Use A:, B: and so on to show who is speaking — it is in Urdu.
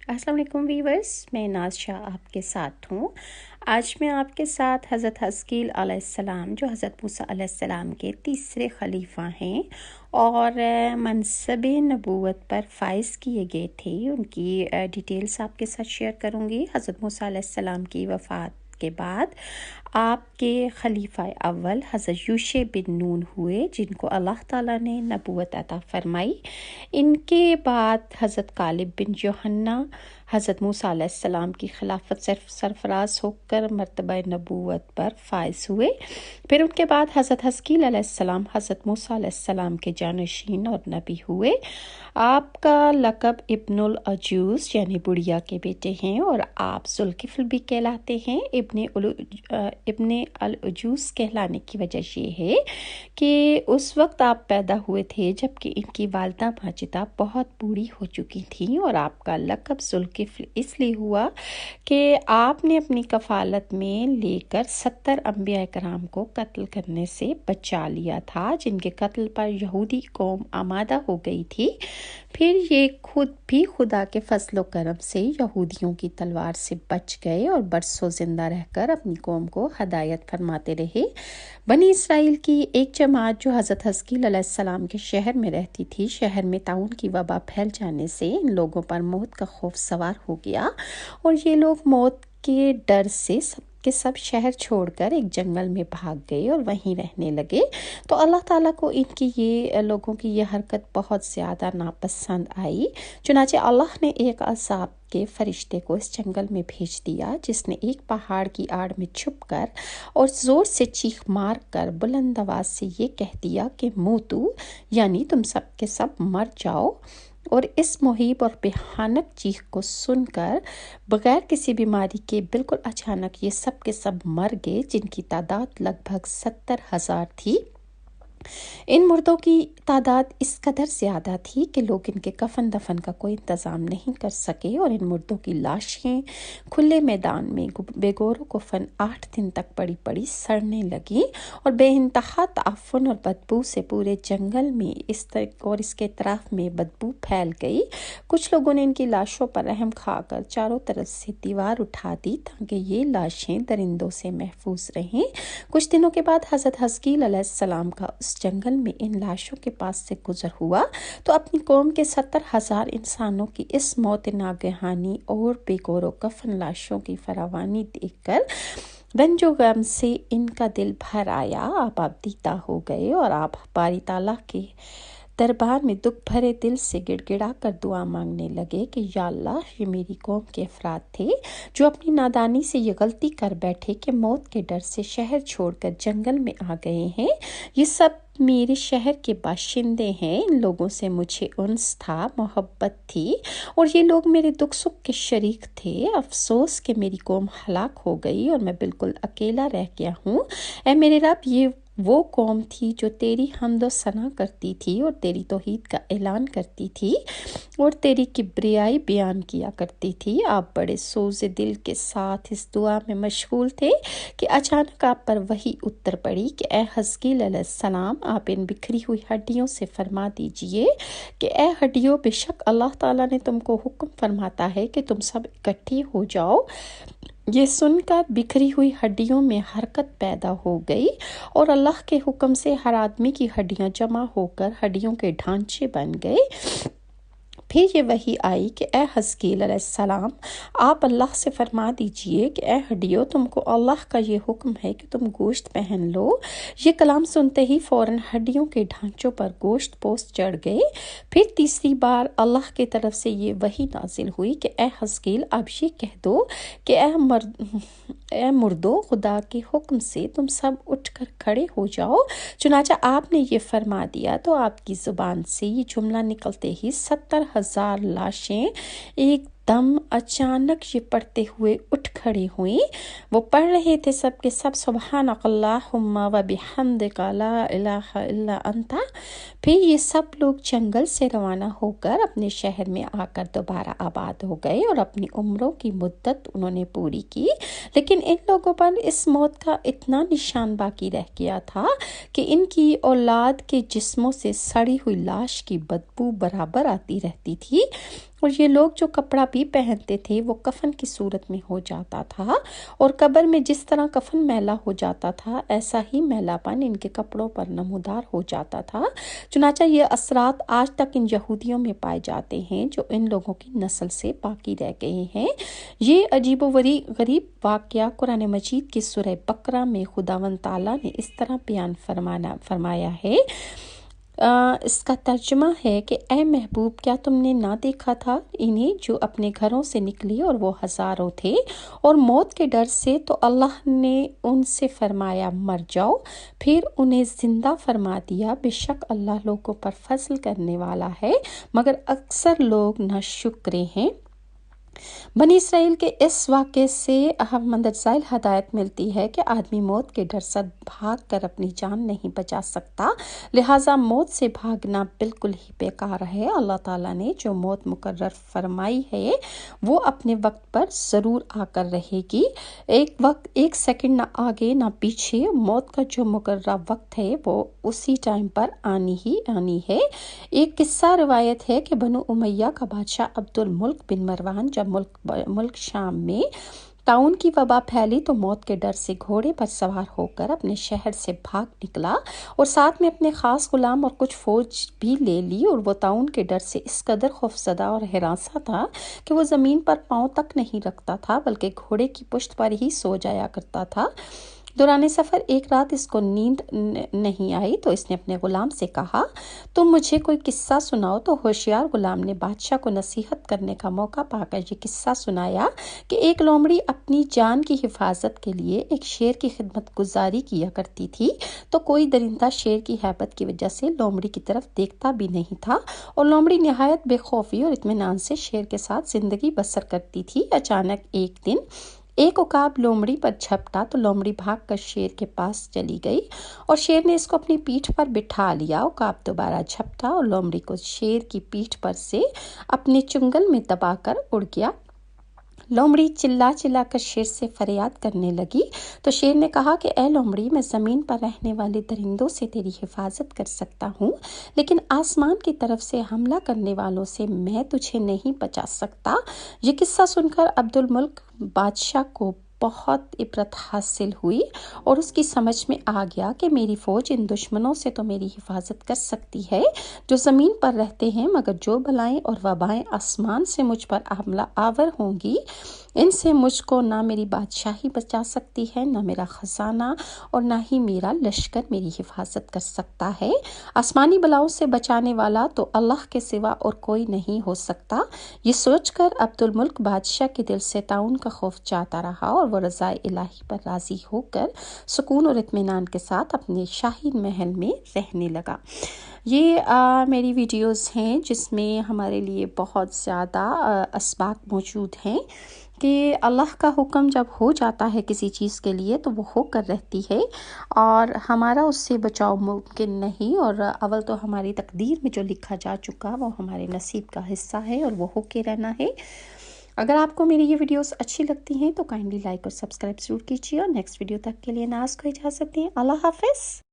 A: السلام علیکم ویورز، میں ناز شاہ آپ کے ساتھ ہوں۔ آج میں آپ کے ساتھ حضرت حزقیل علیہ السلام جو حضرت موسیٰ علیہ السلام کے تیسرے خلیفہ ہیں اور منصب نبوت پر فائز کیے گئے تھے، ان کی ڈیٹیلز آپ کے ساتھ شیئر کروں گی۔ حضرت موسیٰ علیہ السلام کی وفات کے بعد آپ کے خلیفہ اول حضرت یوشع بن نون ہوئے، جن کو اللہ تعالیٰ نے نبوت عطا فرمائی۔ ان کے بعد حضرت کالب بن یوحنا حضرت موسیٰ علیہ السلام کی خلافت سرفراز ہو کر مرتبہ نبوت پر فائز ہوئے۔ پھر ان کے بعد حضرت حزقیل علیہ السلام حضرت موسیٰ علیہ السلام کے جانشین اور نبی ہوئے۔ آپ کا لقب ابن العجوز یعنی بڑھیا کے بیٹے ہیں، اور آپ ذوالکفل بھی کہلاتے ہیں۔ ابن العجوز کہلانے کی وجہ یہ ہے کہ اس وقت آپ پیدا ہوئے تھے جبکہ ان کی والدہ ماجدہ بہت بوڑھی ہو چکی تھیں، اور آپ کا لقب ذوالکفل اس لیے ہوا کہ آپ نے اپنی کفالت میں لے کر 70 انبیاء کرام کو قتل کرنے سے بچا لیا تھا، جن کے قتل پر یہودی قوم آمادہ ہو گئی تھی۔ پھر یہ خود بھی خدا کے فضل و کرم سے یہودیوں کی تلوار سے بچ گئے اور برسوں زندہ رہ کر اپنی قوم کو ہدایت فرماتے رہے۔ بنی اسرائیل کی ایک جماعت جو حضرت حزقیل علیہ السلام کے شہر میں رہتی تھی، شہر میں طاعون کی وبا پھیل جانے سے ان لوگوں پر موت کا خوف سوار ہو گیا، اور یہ لوگ موت کے ڈر سے سب کے سب شہر چھوڑ کر ایک جنگل میں بھاگ گئے اور وہیں رہنے لگے۔ تو اللہ تعالیٰ کو ان کی لوگوں کی یہ حرکت بہت زیادہ ناپسند آئی، چنانچہ اللہ نے ایک عذاب کے فرشتے کو اس جنگل میں بھیج دیا، جس نے ایک پہاڑ کی آڑ میں چھپ کر اور زور سے چیخ مار کر بلند آواز سے یہ کہہ دیا کہ موتو، یعنی تم سب کے سب مر جاؤ۔ اور اس مہیب اور بھیانک چیخ کو سن کر بغیر کسی بیماری کے بالکل اچانک یہ سب کے سب مر گئے، جن کی تعداد لگ بھگ 70,000 تھی۔ ان مردوں کی تعداد اس قدر زیادہ تھی کہ لوگ ان کے کفن دفن کا کوئی انتظام نہیں کر سکے، اور ان مردوں کی لاشیں کھلے میدان میں بے گور و کفن 8 دن تک پڑی پڑی سڑنے لگیں، اور بے انتہا تعفن اور بدبو سے پورے جنگل میں اس کے اطراف میں بدبو پھیل گئی۔ کچھ لوگوں نے ان کی لاشوں پر رحم کھا کر چاروں طرف سے دیوار اٹھا دی تاکہ یہ لاشیں درندوں سے محفوظ رہیں۔ کچھ دنوں کے بعد حضرت حزقیل علیہ السلام کا اس جنگل میں ان لاشوں کے پاس سے گزر ہوا تو اپنی قوم کے 70,000 انسانوں کی اس موت ناگہانی اور بے گور و کفن لاشوں کی فراوانی دیکھ کر رنج و غم سے ان کا دل بھر آیا۔ آپ دیدہ ہو گئے اور آپ باری تعالیٰ کے دربار میں دکھ بھرے دل سے گڑ گڑا کر دعا مانگنے لگے کہ یا اللہ، یہ میری قوم کے افراد تھے جو اپنی نادانی سے یہ غلطی کر بیٹھے کہ موت کے ڈر سے شہر چھوڑ کر جنگل میں آ گئے ہیں۔ یہ سب میرے شہر کے باشندے ہیں، ان لوگوں سے مجھے انس تھا، محبت تھی، اور یہ لوگ میرے دکھ سکھ کے شریک تھے۔ افسوس کہ میری قوم ہلاک ہو گئی اور میں بالکل اکیلا رہ گیا ہوں۔ اے میرے رب، یہ وہ قوم تھی جو تیری حمد و ثنا کرتی تھی اور تیری توحید کا اعلان کرتی تھی اور تیری کبریائی بیان کیا کرتی تھی۔ آپ بڑے سوز دل کے ساتھ اس دعا میں مشغول تھے کہ اچانک آپ پر وحی اتر پڑی کہ اے حزقیل علیہ السلام، آپ ان بکھری ہوئی ہڈیوں سے فرما دیجئے کہ اے ہڈیوں، بے شک اللہ تعالیٰ نے تم کو حکم فرماتا ہے کہ تم سب اکٹھی ہو جاؤ۔ یہ سن کر بکھری ہوئی ہڈیوں میں حرکت پیدا ہو گئی، اور اللہ کے حکم سے ہر آدمی کی ہڈیاں جمع ہو کر ہڈیوں کے ڈھانچے بن گئے۔ پھر یہ وحی آئی کہ اے حزقیل علیہ السلام، آپ اللہ سے فرما دیجئے کہ اے ہڈیوں، تم کو اللہ کا یہ حکم ہے کہ تم گوشت پہن لو۔ یہ کلام سنتے ہی فوراً ہڈیوں کے ڈھانچوں پر گوشت پوست چڑھ گئے۔ پھر تیسری بار اللہ کی طرف سے یہ وحی نازل ہوئی کہ اے حزقیل، اب یہ کہہ دو کہ اے مردو، خدا کے حکم سے تم سب اٹھ کر کھڑے ہو جاؤ۔ چنانچہ آپ نے یہ فرما دیا تو آپ کی زبان سے یہ جملہ نکلتے ہی 70,000 لاشیں ایک دم اچانک یہ پڑھتے ہوئے اٹھ کھڑی ہوئیں۔ وہ پڑھ رہے تھے سب کے سب سبحانک اللہم و بحمدک لا الہ الا انت۔ پھر یہ سب لوگ جنگل سے روانہ ہو کر اپنے شہر میں آ کر دوبارہ آباد ہو گئے، اور اپنی عمروں کی مدت انہوں نے پوری کی۔ لیکن ان لوگوں پر اس موت کا اتنا نشان باقی رہ گیا تھا کہ ان کی اولاد کے جسموں سے سڑی ہوئی لاش کی بدبو برابر آتی رہتی تھی، اور یہ لوگ جو کپڑا بھی پہنتے تھے وہ کفن کی صورت میں ہو جاتا تھا، اور قبر میں جس طرح کفن میلا ہو جاتا تھا ایسا ہی میلا پن ان کے کپڑوں پر نمودار ہو جاتا تھا۔ چنانچہ یہ اثرات آج تک ان یہودیوں میں پائے جاتے ہیں جو ان لوگوں کی نسل سے باقی رہ گئے ہیں۔ یہ عجیب و غریب واقعہ قرآن مجید کی سورہ بقرہ میں خداوند تعالیٰ نے اس طرح بیان فرمایا ہے۔ اس کا ترجمہ ہے کہ اے محبوب، کیا تم نے نہ دیکھا تھا انہیں جو اپنے گھروں سے نکلی اور وہ ہزاروں تھے، اور موت کے ڈر سے تو اللہ نے ان سے فرمایا مر جاؤ، پھر انہیں زندہ فرما دیا۔ بے شک اللہ لوگوں پر فضل کرنے والا ہے، مگر اکثر لوگ ناشکرے ہیں۔ بنی اسرائیل کے اس واقعے سے ہم مندرجہ ہدایت ملتی ہے کہ آدمی موت کے ڈر سے بھاگ کر اپنی جان نہیں بچا سکتا، لہٰذا موت سے بھاگنا بالکل ہی بیکار ہے۔ اللہ تعالیٰ نے جو موت مقرر فرمائی ہے وہ اپنے وقت پر ضرور آ کر رہے گی، ایک سیکنڈ نہ آگے نہ پیچھے۔ موت کا جو مقررہ وقت ہے وہ اسی ٹائم پر آنی ہی آنی ہے۔ ایک قصہ روایت ہے کہ بنو امیہ کا بادشاہ عبد الملک بن مروان جب ملک شام میں طاعون کی وبا پھیلی تو موت کے ڈر سے گھوڑے پر سوار ہو کر اپنے شہر سے بھاگ نکلا، اور ساتھ میں اپنے خاص غلام اور کچھ فوج بھی لے لی، اور وہ طاعون کے ڈر سے اس قدر خوفزدہ اور ہراساں تھا کہ وہ زمین پر پاؤں تک نہیں رکھتا تھا بلکہ گھوڑے کی پشت پر ہی سو جایا کرتا تھا۔ دوران سفر ایک رات اس کو نیند نہیں آئی تو اس نے اپنے غلام سے کہا، تم مجھے کوئی قصہ سناؤ۔ تو ہوشیار غلام نے بادشاہ کو نصیحت کرنے کا موقع پا کر یہ قصہ سنایا کہ ایک لومڑی اپنی جان کی حفاظت کے لیے ایک شیر کی خدمت گزاری کیا کرتی تھی، تو کوئی درندہ شیر کی ہیبت کی وجہ سے لومڑی کی طرف دیکھتا بھی نہیں تھا، اور لومڑی نہایت بے خوفی اور اطمینان سے شیر کے ساتھ زندگی بسر کرتی تھی۔ اچانک ایک دن ایک عقاب لومڑی پر جھپٹا تو لومڑی بھاگ کر شیر کے پاس چلی گئی، اور شیر نے اس کو اپنی پیٹھ پر بٹھا لیا۔ عقاب دوبارہ جھپٹا اور لومڑی کو شیر کی پیٹھ پر سے اپنے چنگل میں دبا کر اڑ گیا۔ لومڑی چلا چلا کر شیر سے فریاد کرنے لگی تو شیر نے کہا کہ اے لومڑی، میں زمین پر رہنے والے درندوں سے تیری حفاظت کر سکتا ہوں، لیکن آسمان کی طرف سے حملہ کرنے والوں سے میں تجھے نہیں بچا سکتا۔ یہ قصہ سن کر عبد الملک بادشاہ کو بہت عبرت حاصل ہوئی، اور اس کی سمجھ میں آ گیا کہ میری فوج ان دشمنوں سے تو میری حفاظت کر سکتی ہے جو زمین پر رہتے ہیں، مگر جو بلائیں اور وبائیں آسمان سے مجھ پر حملہ آور ہوں گی ان سے مجھ کو نہ میری بادشاہی بچا سکتی ہے، نہ میرا خزانہ، اور نہ ہی میرا لشکر میری حفاظت کر سکتا ہے۔ آسمانی بلاؤں سے بچانے والا تو اللہ کے سوا اور کوئی نہیں ہو سکتا۔ یہ سوچ کر عبد الملک بادشاہ کے دل سے طاعون کا خوف جاتا رہا، اور وہ رضائے الہی پر راضی ہو کر سکون اور اطمینان کے ساتھ اپنے شاہی محل میں رہنے لگا۔ یہ میری ویڈیوز ہیں جس میں ہمارے لیے بہت زیادہ اسباق موجود ہیں کہ اللہ کا حکم جب ہو جاتا ہے کسی چیز کے لیے تو وہ ہو کر رہتی ہے، اور ہمارا اس سے بچاؤ ممکن نہیں، اور اول تو ہماری تقدیر میں جو لکھا جا چکا وہ ہمارے نصیب کا حصہ ہے اور وہ ہو کے رہنا ہے۔ اگر آپ کو میری یہ ویڈیوز اچھی لگتی ہیں تو کائنڈلی لائک اور سبسکرائب ضرور کیجیے، اور نیکسٹ ویڈیو تک کے لیے ناز کو اجازت دیں۔ اللہ حافظ۔